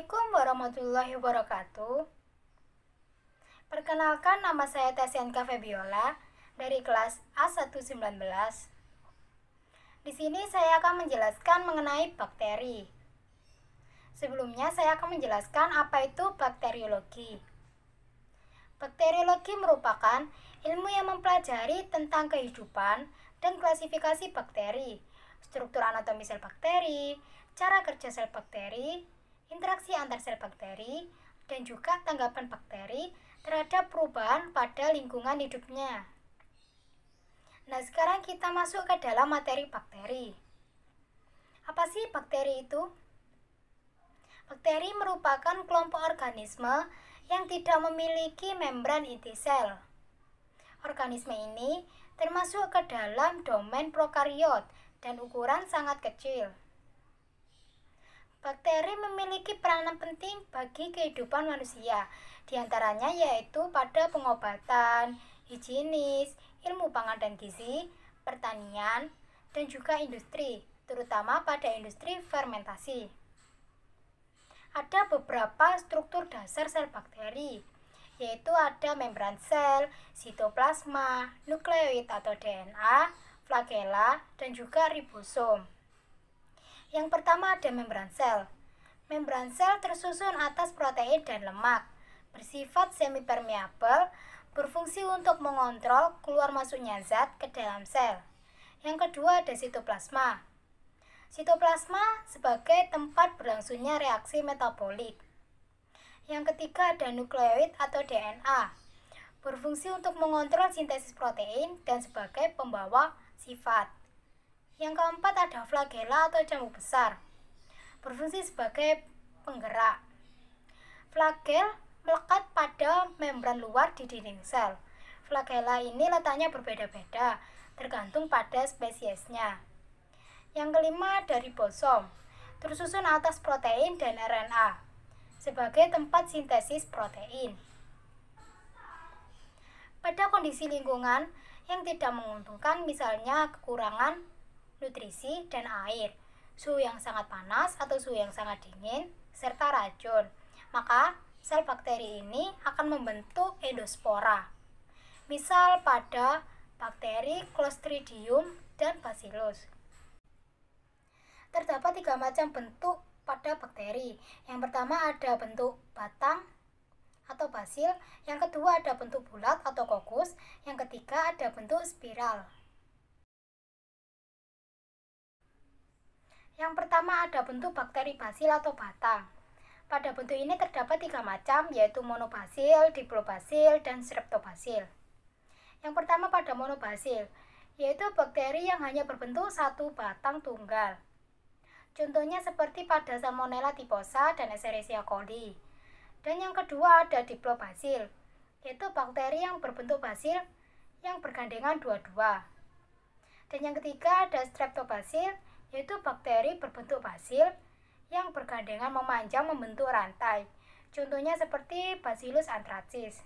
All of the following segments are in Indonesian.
Assalamualaikum warahmatullahi wabarakatuh. Perkenalkan, nama saya Tasyanka Febiola dari kelas A119. Di sini saya akan menjelaskan mengenai bakteri. Sebelumnya saya akan menjelaskan apa itu bakteriologi. Bakteriologi merupakan ilmu yang mempelajari tentang kehidupan dan klasifikasi bakteri, struktur anatomi sel bakteri, cara kerja sel bakteri, interaksi antar sel bakteri, dan juga tanggapan bakteri terhadap perubahan pada lingkungan hidupnya. Nah, sekarang kita masuk ke dalam materi bakteri. Apa sih bakteri itu? Bakteri merupakan kelompok organisme yang tidak memiliki membran inti sel. Organisme ini termasuk ke dalam domain prokariot dan ukuran sangat kecil. Bakteri memiliki peranan penting bagi kehidupan manusia, diantaranya yaitu pada pengobatan, higienis, ilmu pangan dan gizi, pertanian, dan juga industri, terutama pada industri fermentasi. Ada beberapa struktur dasar sel bakteri, yaitu ada membran sel, sitoplasma, nukleoid atau DNA, flagela, dan juga ribosom. Yang pertama ada membran sel. Membran sel tersusun atas protein dan lemak, bersifat semipermeabel, berfungsi untuk mengontrol keluar masuknya zat ke dalam sel. Yang kedua ada sitoplasma. Sitoplasma sebagai tempat berlangsungnya reaksi metabolik. Yang ketiga ada nukleoid atau DNA, berfungsi untuk mengontrol sintesis protein dan sebagai pembawa sifat. Yang keempat ada flagela atau cambuk besar, berfungsi sebagai penggerak. Flagel melekat pada membran luar di dinding sel. Flagela ini letaknya berbeda-beda, tergantung pada spesiesnya. Yang kelima ada ribosom, tersusun atas protein dan RNA, sebagai tempat sintesis protein. Pada kondisi lingkungan yang tidak menguntungkan, misalnya kekurangan nutrisi dan air, suhu yang sangat panas atau suhu yang sangat dingin, serta racun, maka sel bakteri ini akan membentuk endospora. Misal pada bakteri Clostridium dan Bacillus. Terdapat 3 macam bentuk pada bakteri. Yang pertama ada bentuk batang atau basil, yang kedua ada bentuk bulat atau kokus, yang ketiga ada bentuk spiral. Yang pertama ada bentuk bakteri basil atau batang. Pada bentuk ini terdapat 3 macam, yaitu monobasil, diplobasil, dan streptobasil. Yang pertama pada monobasil, yaitu bakteri yang hanya berbentuk satu batang tunggal. Contohnya seperti pada Salmonella typhosa dan Escherichia coli. Dan yang kedua ada diplobasil, yaitu bakteri yang berbentuk basil yang bergandengan dua-dua. Dan yang ketiga ada streptobasil, yaitu bakteri berbentuk basil yang bergandengan memanjang membentuk rantai. Contohnya seperti Bacillus anthracis.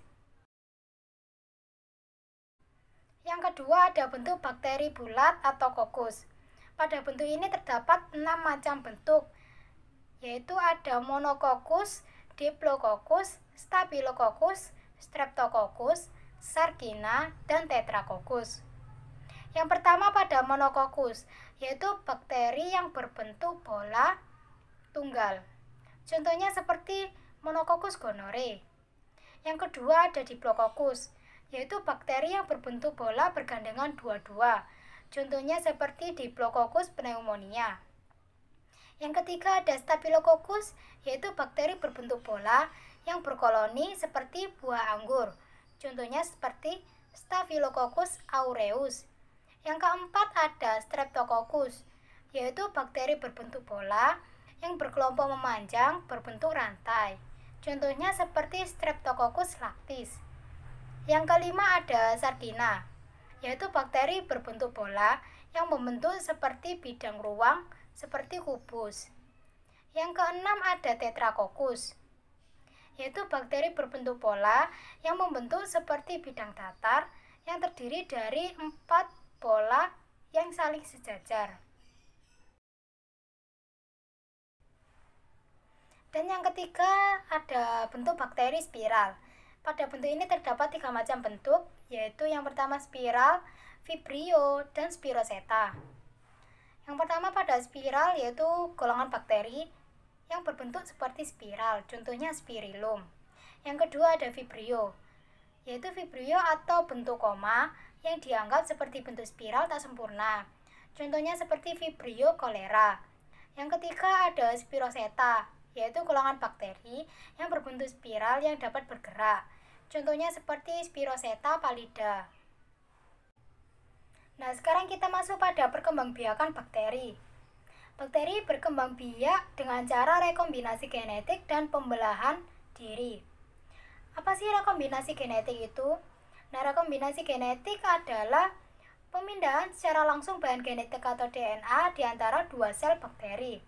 Yang kedua ada bentuk bakteri bulat atau kokus. Pada bentuk ini terdapat 6 macam bentuk, yaitu ada monococcus, diplococcus, staphylococcus, streptococcus, sargina, dan tetracoccus. Yang pertama pada monococcus, yaitu bakteri yang berbentuk bola tunggal. Contohnya seperti Monococcus gonorrhoeae. Yang kedua ada diplococcus, yaitu bakteri yang berbentuk bola bergandengan dua-dua. Contohnya seperti Diplococcus pneumonia. Yang ketiga ada staphylococcus, yaitu bakteri berbentuk bola yang berkoloni seperti buah anggur. Contohnya seperti Staphylococcus aureus. Yang keempat ada streptococcus, yaitu bakteri berbentuk bola yang berkelompok memanjang berbentuk rantai. Contohnya seperti Streptococcus lactis. Yang kelima ada sargina, yaitu bakteri berbentuk bola yang membentuk seperti bidang ruang seperti kubus. Yang keenam ada tetracoccus, yaitu bakteri berbentuk bola yang membentuk seperti bidang datar yang terdiri dari 4 bola yang saling sejajar. Dan yang ketiga ada bentuk bakteri spiral. Pada bentuk ini terdapat 3 macam bentuk, yaitu yang pertama spiral, vibrio, dan spiroseta. Yang pertama pada spiral yaitu golongan bakteri yang berbentuk seperti spiral, contohnya spirillum. Yang kedua ada vibrio, yaitu vibrio atau bentuk koma yang dianggap seperti bentuk spiral tak sempurna, contohnya seperti vibrio cholera. Yang ketiga ada spiroseta, yaitu golongan bakteri yang berbentuk spiral yang dapat bergerak, contohnya seperti Spiroseta pallida. Nah, sekarang kita masuk pada perkembangbiakan bakteri. Bakteri berkembang biak dengan cara rekombinasi genetik dan pembelahan diri. Apa sih rekombinasi genetik itu? Nah, rekombinasi genetik adalah pemindahan secara langsung bahan genetik atau DNA di antara dua sel bakteri.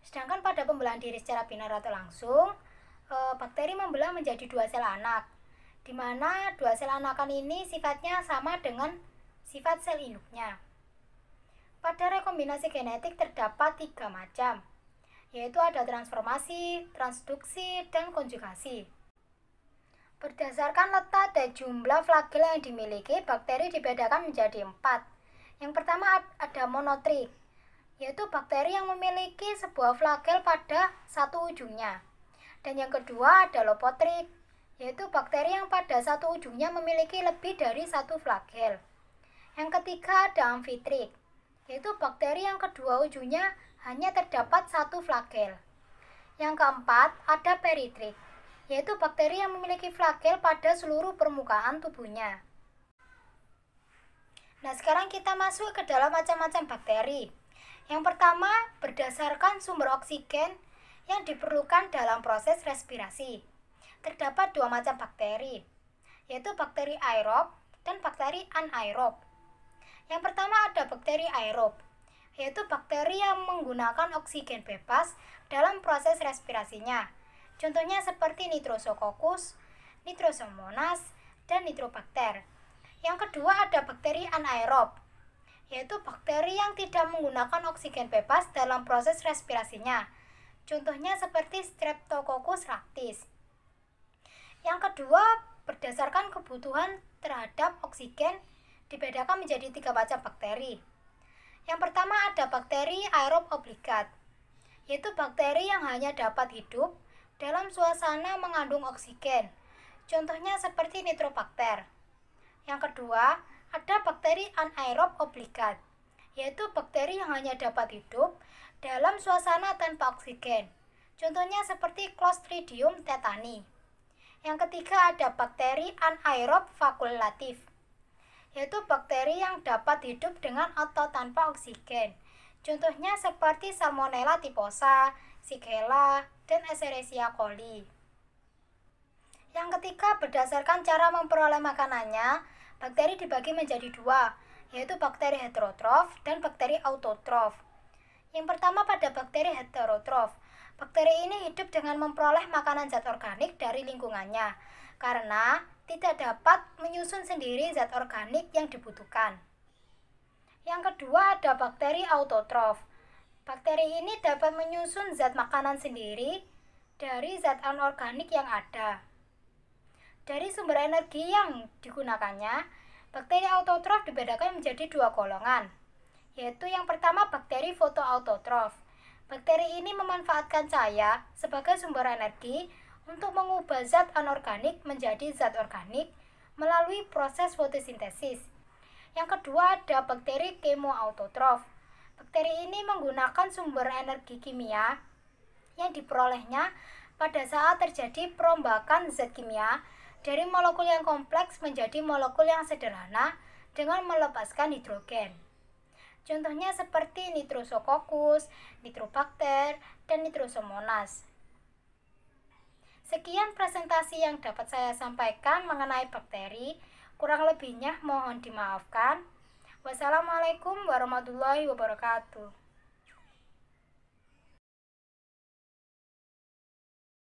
Sedangkan pada pembelahan diri secara binar atau langsung, bakteri membelah menjadi dua sel anak, di mana dua sel anakan ini sifatnya sama dengan sifat sel induknya. Pada rekombinasi genetik terdapat 3 macam, yaitu ada transformasi, transduksi, dan konjugasi. Berdasarkan letak dan jumlah flagel yang dimiliki, bakteri dibedakan menjadi 4. Yang pertama ada monotrik, yaitu bakteri yang memiliki sebuah flagel pada satu ujungnya. Dan yang kedua ada lopotrik, yaitu bakteri yang pada satu ujungnya memiliki lebih dari satu flagel. Yang ketiga ada amfitrik, yaitu bakteri yang kedua ujungnya hanya terdapat satu flagel. Yang keempat ada peritrik, yaitu bakteri yang memiliki flagel pada seluruh permukaan tubuhnya. Nah, sekarang kita masuk ke dalam macam-macam bakteri. Yang pertama, berdasarkan sumber oksigen yang diperlukan dalam proses respirasi. Terdapat 2 macam bakteri, yaitu bakteri aerob dan bakteri anaerob. Yang pertama ada bakteri aerob, yaitu bakteri yang menggunakan oksigen bebas dalam proses respirasinya. Contohnya seperti Nitrosococcus, Nitrosomonas, dan Nitrobacter. Yang kedua ada bakteri anaerob, yaitu bakteri yang tidak menggunakan oksigen bebas dalam proses respirasinya. Contohnya seperti Streptococcus rectis. Yang kedua, berdasarkan kebutuhan terhadap oksigen dibedakan menjadi 3 macam bakteri. Yang pertama ada bakteri aerob obligat, yaitu bakteri yang hanya dapat hidup dalam suasana mengandung oksigen. Contohnya seperti Nitrobacter. Yang kedua, ada bakteri anaerob obligat, yaitu bakteri yang hanya dapat hidup dalam suasana tanpa oksigen. Contohnya seperti Clostridium tetani. Yang ketiga ada bakteri anaerob fakultatif, yaitu bakteri yang dapat hidup dengan atau tanpa oksigen. Contohnya seperti Salmonella typhosa, Shigella, dan Escherichia coli. Yang ketiga, berdasarkan cara memperoleh makanannya, bakteri dibagi menjadi 2, yaitu bakteri heterotrof dan bakteri autotrof. Yang pertama pada bakteri heterotrof. Bakteri ini hidup dengan memperoleh makanan zat organik dari lingkungannya, karena tidak dapat menyusun sendiri zat organik yang dibutuhkan. Yang kedua ada bakteri autotrof. Bakteri ini dapat menyusun zat makanan sendiri dari zat anorganik yang ada. Dari sumber energi yang digunakannya, bakteri autotrof dibedakan menjadi 2 golongan, yaitu yang pertama bakteri fotoautotrof. Bakteri ini memanfaatkan cahaya sebagai sumber energi untuk mengubah zat anorganik menjadi zat organik melalui proses fotosintesis. Yang kedua ada bakteri kemoautotrof. Bakteri ini menggunakan sumber energi kimia yang diperolehnya pada saat terjadi perombakan zat kimia dari molekul yang kompleks menjadi molekul yang sederhana dengan melepaskan hidrogen. Contohnya seperti Nitrosococcus, Nitrobacter, dan Nitrosomonas. Sekian presentasi yang dapat saya sampaikan mengenai bakteri. Kurang lebihnya mohon dimaafkan. Wassalamualaikum warahmatullahi wabarakatuh.